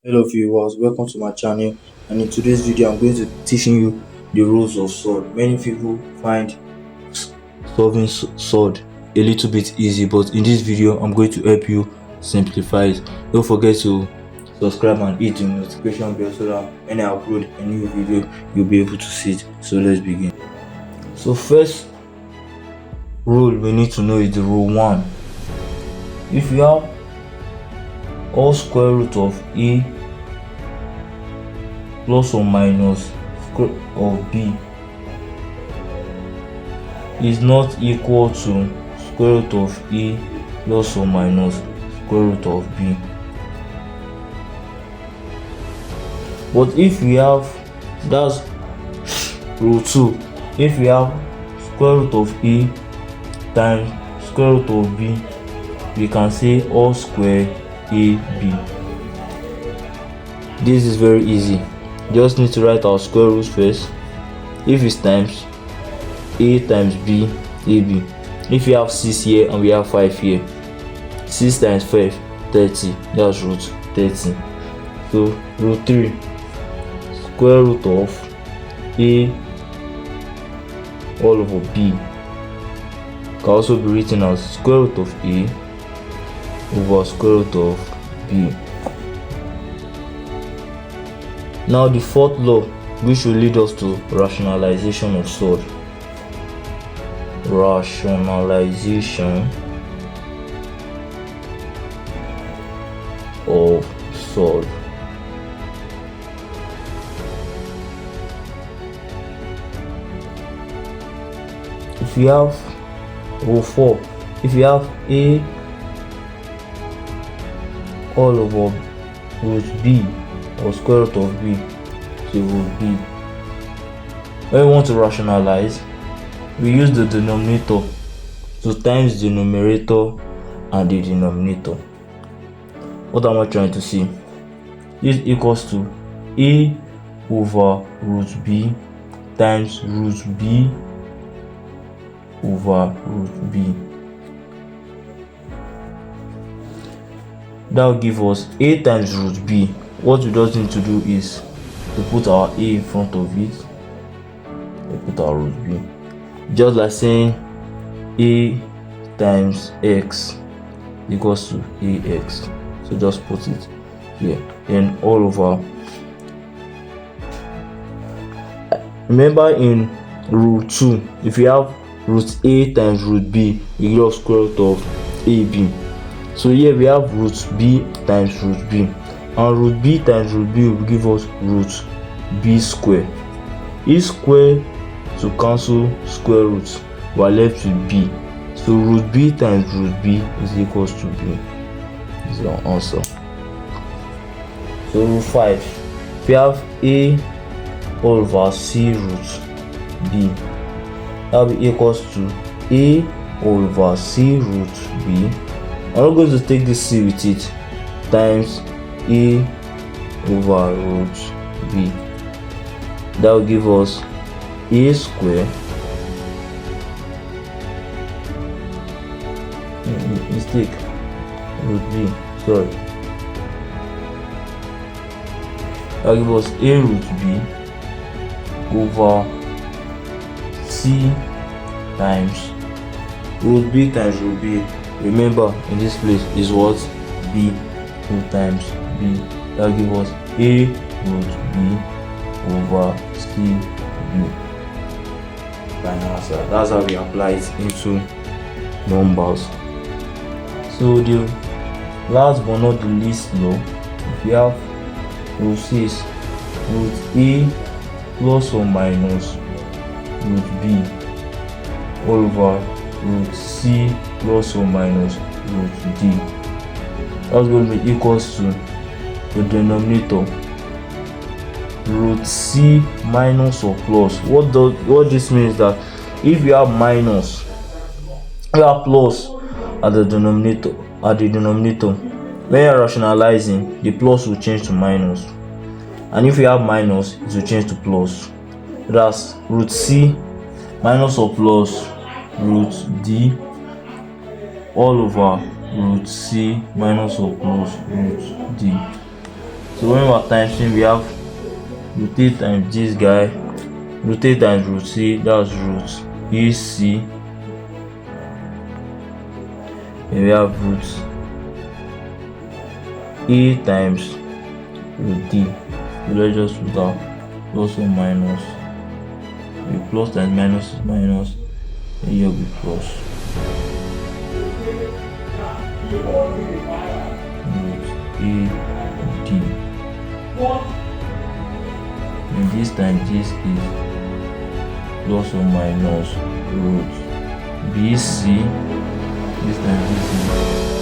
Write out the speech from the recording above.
Hello viewers, welcome to my channel, and in today's video I'm going to be teaching you the rules of sword. Many people find solving sword a little bit easy, but in this video I'm going to help you simplify it. Don't forget to subscribe and hit the notification bell so that when I upload a new video you'll be able to see it. So let's begin. So first rule we need to know is the rule 1. If you have all square root of a plus or minus square of b is not equal to square root of a plus or minus square root of b. But if we have, that's rule 2, if we have square root of a times square root of b, we can say all square ab. This is very easy. Just need to write our square roots first. If it's times a times b, ab. If you have 6 here and we have 5 here, 6 times 5, 30. That's root 30. So root 3, square root of a all over b can also be written as square root of a over square root of b. Now the fourth law, which will lead us to rationalization of sword. Rationalization of sword. If you have rule 4, if you have a all over root b or square root of b, so root b. When we want to rationalize, we use the denominator to times the numerator and the denominator. What am I trying to say? This equals to a over root b times root b over root b. That will give us a times root b. What we just need to do is to put our a in front of it, we put our root b, just like saying a times x equals to ax. So just put it here, and all over. Remember in rule 2, if you have root a times root b, we get square root of ab. So here we have root b times root b, and root b times root b will give us root b square. E square to cancel square root, we are left with b. So root b times root b is equals to b. This is our answer. So rule 5, we have a all over c root b, that will be equals to a all over c root b. I'm not going to take this c with it, times a over root b. That will give us a square, mistake, root b, sorry. That will give us a root b over c times root b times root b. Remember, in this place is what? B. 2 times b. That will give us a root b over c b. Final answer. That's how we apply it into numbers. So the last but not the least law, if you have rule 6, root a plus or minus root b all over root c plus or minus root d, that's going to be equals to the denominator root c minus or plus. What this means that if you have minus, you have plus at the denominator, when you are rationalizing, the plus will change to minus, and if you have minus, it will change to plus. That's root c minus or plus root d all over root c minus or plus root d. So when we are timesing, we have root a times this guy, root a times root c, that's root ec. Then we have root a times root d. So let's just put out plus or minus. The plus times minus is minus, and here will be plus. Root a d. And this time this is plus or minus root bc. This time this is